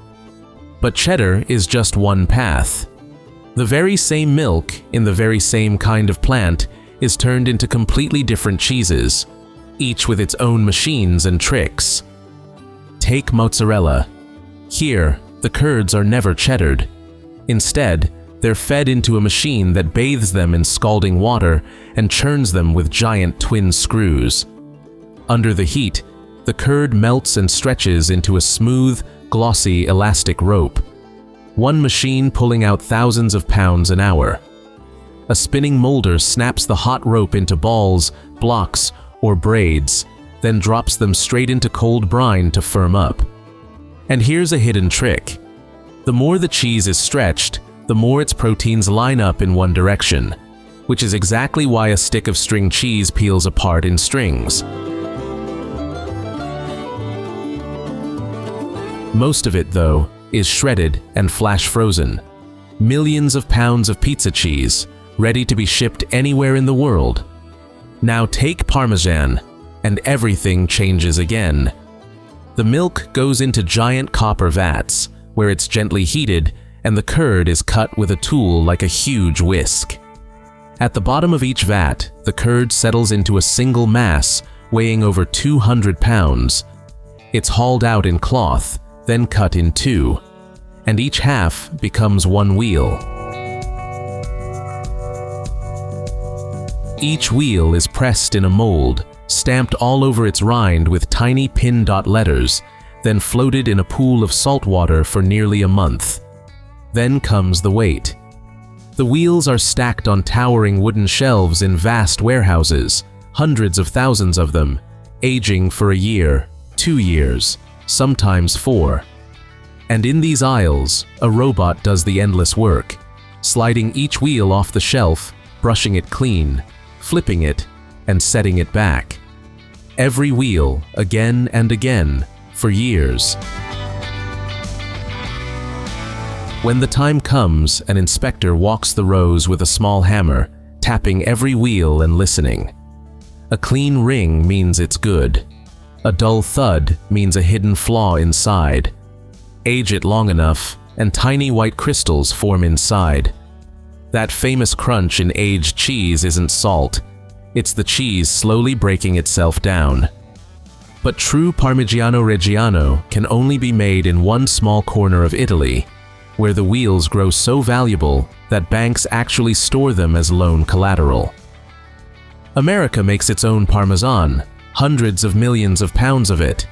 But cheddar is just one path. The very same milk in the very same kind of plant is turned into completely different cheeses, each with its own machines and tricks. Take mozzarella. Here, the curds are never cheddared. Instead, they're fed into a machine that bathes them in scalding water and churns them with giant twin screws. Under the heat, the curd melts and stretches into a smooth, glossy, elastic rope. One machine pulling out thousands of pounds an hour. A spinning molder snaps the hot rope into balls, blocks, or braids, then drops them straight into cold brine to firm up. And here's a hidden trick. The more the cheese is stretched, the more its proteins line up in one direction, which is exactly why a stick of string cheese peels apart in strings. Most of it, though, is shredded and flash frozen. Millions of pounds of pizza cheese, ready to be shipped anywhere in the world. Now take Parmesan, and everything changes again. The milk goes into giant copper vats, where it's gently heated, and the curd is cut with a tool like a huge whisk. At the bottom of each vat, the curd settles into a single mass weighing over 200 pounds. It's hauled out in cloth, then cut in two, and each half becomes one wheel. Each wheel is pressed in a mold, stamped all over its rind with tiny pin dot letters, then floated in a pool of salt water for nearly a month. Then comes the weight. The wheels are stacked on towering wooden shelves in vast warehouses, hundreds of thousands of them, aging for a year, 2 years, sometimes 4. And in these aisles, a robot does the endless work, sliding each wheel off the shelf, brushing it clean, flipping it, and setting it back. Every wheel, again and again, for years. When the time comes, an inspector walks the rows with a small hammer, tapping every wheel and listening. A clean ring means it's good. A dull thud means a hidden flaw inside. Age it long enough, and tiny white crystals form inside. That famous crunch in aged cheese isn't salt. It's the cheese slowly breaking itself down. But true Parmigiano Reggiano can only be made in one small corner of Italy, where the wheels grow so valuable that banks actually store them as loan collateral. America makes its own Parmesan, hundreds of millions of pounds of it.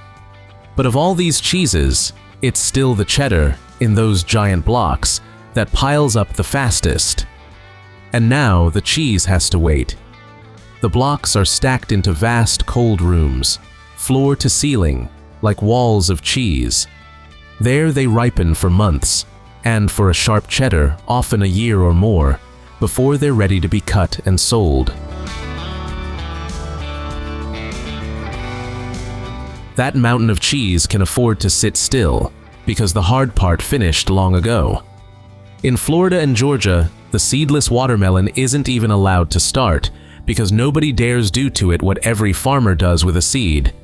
But of all these cheeses, it's still the cheddar, in those giant blocks, that piles up the fastest. And now the cheese has to wait. The blocks are stacked into vast cold rooms, floor to ceiling, like walls of cheese. There they ripen for months, and for a sharp cheddar, often a year or more, before they're ready to be cut and sold. That mountain of cheese can afford to sit still, because the hard part finished long ago. In Florida and Georgia, the seedless watermelon isn't even allowed to start, because nobody dares do to it what every farmer does with a seed.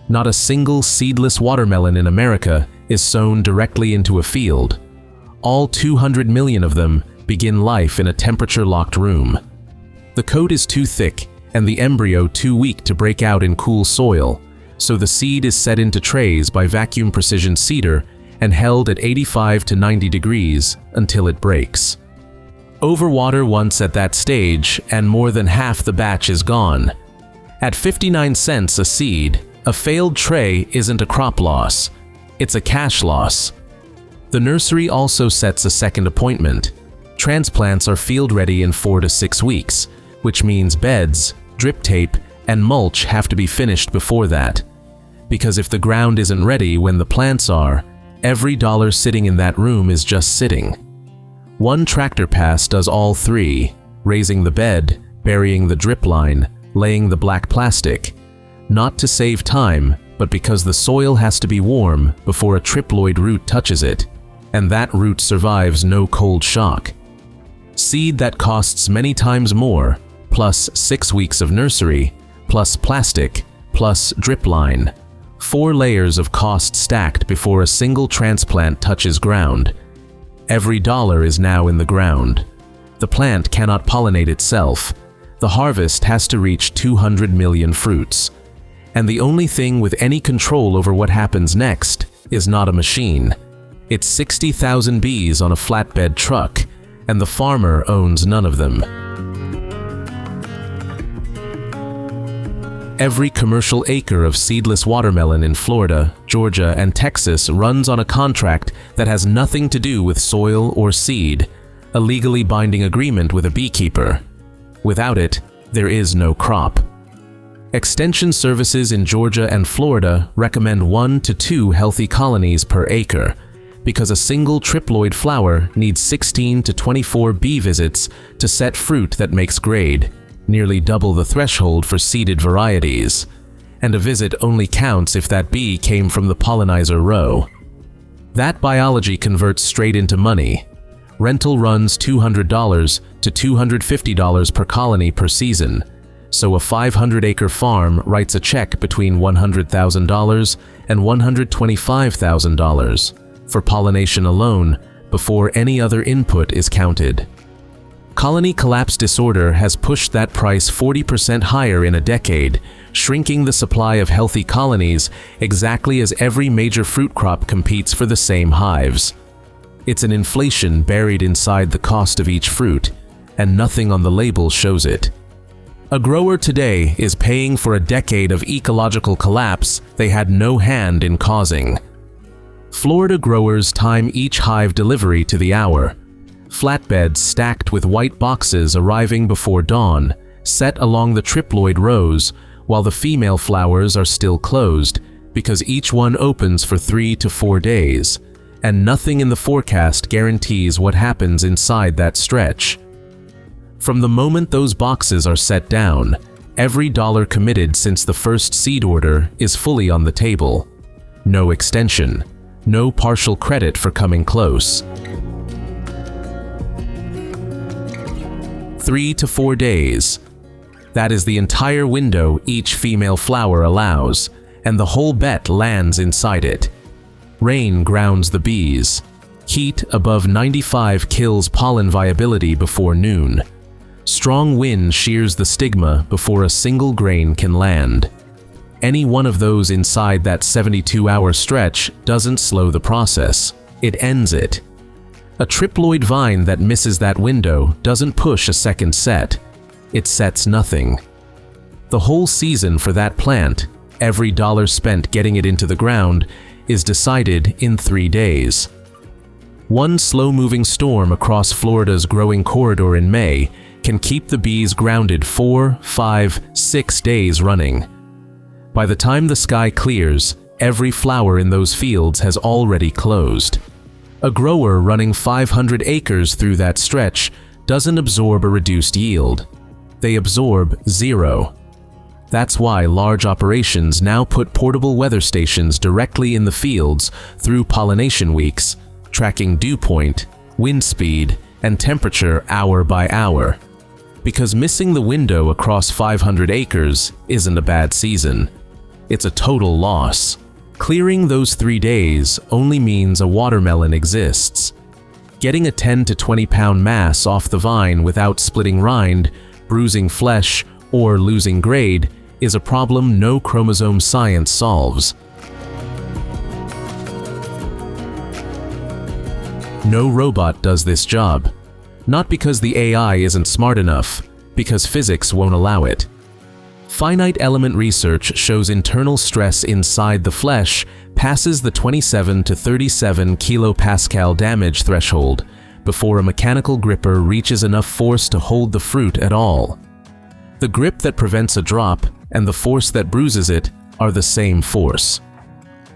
Not a single seedless watermelon in America is sown directly into a field. All 200 million of them begin life in a temperature-locked room. The coat is too thick and the embryo too weak to break out in cool soil, so the seed is set into trays by vacuum precision seeder and held at 85 to 90 degrees until it breaks. Overwater once at that stage and more than half the batch is gone. At 59 cents a seed, a failed tray isn't a crop loss, it's a cash loss. The nursery also sets a second appointment. Transplants are field ready in 4 to 6 weeks, which means beds, drip tape, and mulch have to be finished before that. Because if the ground isn't ready when the plants are, every dollar sitting in that room is just sitting. One tractor pass does all three, raising the bed, burying the drip line, laying the black plastic. Not to save time, but because the soil has to be warm before a triploid root touches it, and that root survives no cold shock. Seed that costs many times more, plus 6 weeks of nursery, plus plastic, plus drip line. 4 layers of cost stacked before a single transplant touches ground. Every dollar is now in the ground. The plant cannot pollinate itself. The harvest has to reach 200 million fruits. And the only thing with any control over what happens next is not a machine. It's 60,000 bees on a flatbed truck, and the farmer owns none of them. Every commercial acre of seedless watermelon in Florida, Georgia, and Texas runs on a contract that has nothing to do with soil or seed, a legally binding agreement with a beekeeper. Without it, there is no crop. Extension services in Georgia and Florida recommend 1 to 2 healthy colonies per acre, because a single triploid flower needs 16 to 24 bee visits to set fruit that makes grade, nearly double the threshold for seeded varieties, and a visit only counts if that bee came from the pollinizer row. That biology converts straight into money. Rental runs $200 to $250 per colony per season, so a 500-acre farm writes a check between $100,000 and $125,000 for pollination alone before any other input is counted. Colony collapse disorder has pushed that price 40% higher in a decade, shrinking the supply of healthy colonies exactly as every major fruit crop competes for the same hives. It's an inflation buried inside the cost of each fruit, and nothing on the label shows it. A grower today is paying for a decade of ecological collapse they had no hand in causing. Florida growers time each hive delivery to the hour. Flatbeds stacked with white boxes arriving before dawn, set along the triploid rows, while the female flowers are still closed, because each one opens for 3 to 4 days, and nothing in the forecast guarantees what happens inside that stretch. From the moment those boxes are set down, every dollar committed since the first seed order is fully on the table. No extension, no partial credit for coming close. 3 to 4 days. That is the entire window each female flower allows, and the whole bet lands inside it. Rain grounds the bees. Heat above 95 kills pollen viability before noon. Strong wind shears the stigma before a single grain can land. Any one of those inside that 72-hour stretch doesn't slow the process. It ends it. A triploid vine that misses that window doesn't push a second set. It sets nothing. The whole season for that plant, every dollar spent getting it into the ground, is decided in 3 days. One slow-moving storm across Florida's growing corridor in May can keep the bees grounded 4, 5, 6 days running. By the time the sky clears, every flower in those fields has already closed. A grower running 500 acres through that stretch doesn't absorb a reduced yield. They absorb 0. That's why large operations now put portable weather stations directly in the fields through pollination weeks, tracking dew point, wind speed, and temperature hour by hour. Because missing the window across 500 acres isn't a bad season. It's a total loss. Clearing those 3 days only means a watermelon exists. Getting a 10 to 20 pound mass off the vine without splitting rind, bruising flesh, or losing grade is a problem no chromosome science solves. No robot does this job. Not because the AI isn't smart enough, because physics won't allow it. Finite element research shows internal stress inside the flesh passes the 27 to 37 kilopascal damage threshold before a mechanical gripper reaches enough force to hold the fruit at all. The grip that prevents a drop and the force that bruises it are the same force.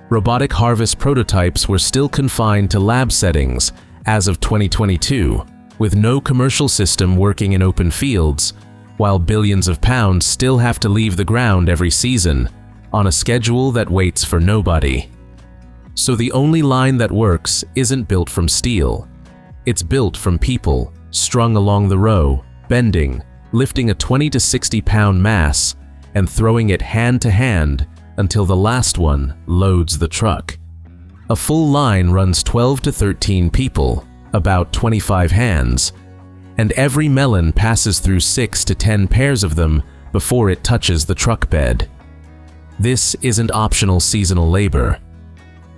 Robotic harvest prototypes were still confined to lab settings as of 2022, with no commercial system working in open fields, while billions of pounds still have to leave the ground every season, on a schedule that waits for nobody. So the only line that works isn't built from steel. It's built from people, strung along the row, bending, lifting a 20 to 60-pound mass, and throwing it hand to hand until the last one loads the truck. A full line runs 12 to 13 people, about 25 hands, and every melon passes through 6 to 10 pairs of them before it touches the truck bed. This isn't optional seasonal labor.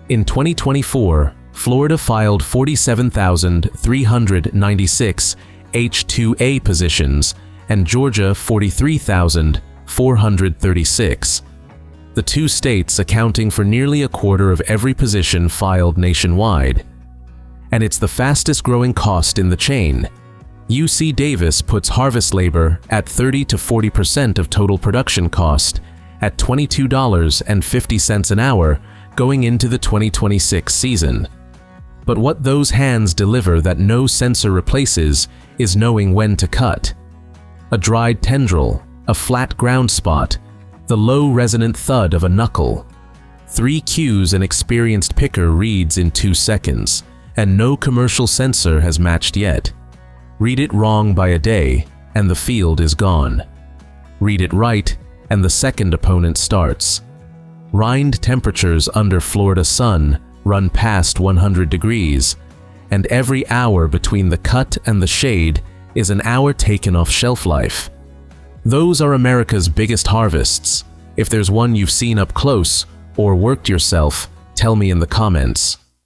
In 2024, Florida filed 47,396 H-2A positions and Georgia 43,436. The two states accounting for nearly a quarter of every position filed nationwide. And it's the fastest growing cost in the chain. UC Davis puts harvest labor at 30 to 40% of total production cost at $22.50 an hour going into the 2026 season. But what those hands deliver that no sensor replaces is knowing when to cut. A dried tendril, a flat ground spot, the low resonant thud of a knuckle. 3 cues an experienced picker reads in 2 seconds, and no commercial sensor has matched yet. Read it wrong by a day, and the field is gone. Read it right, and the second opponent starts. Rind temperatures under Florida sun run past 100 degrees, and every hour between the cut and the shade is an hour taken off shelf life. Those are America's biggest harvests. If there's one you've seen up close or worked yourself, tell me in the comments.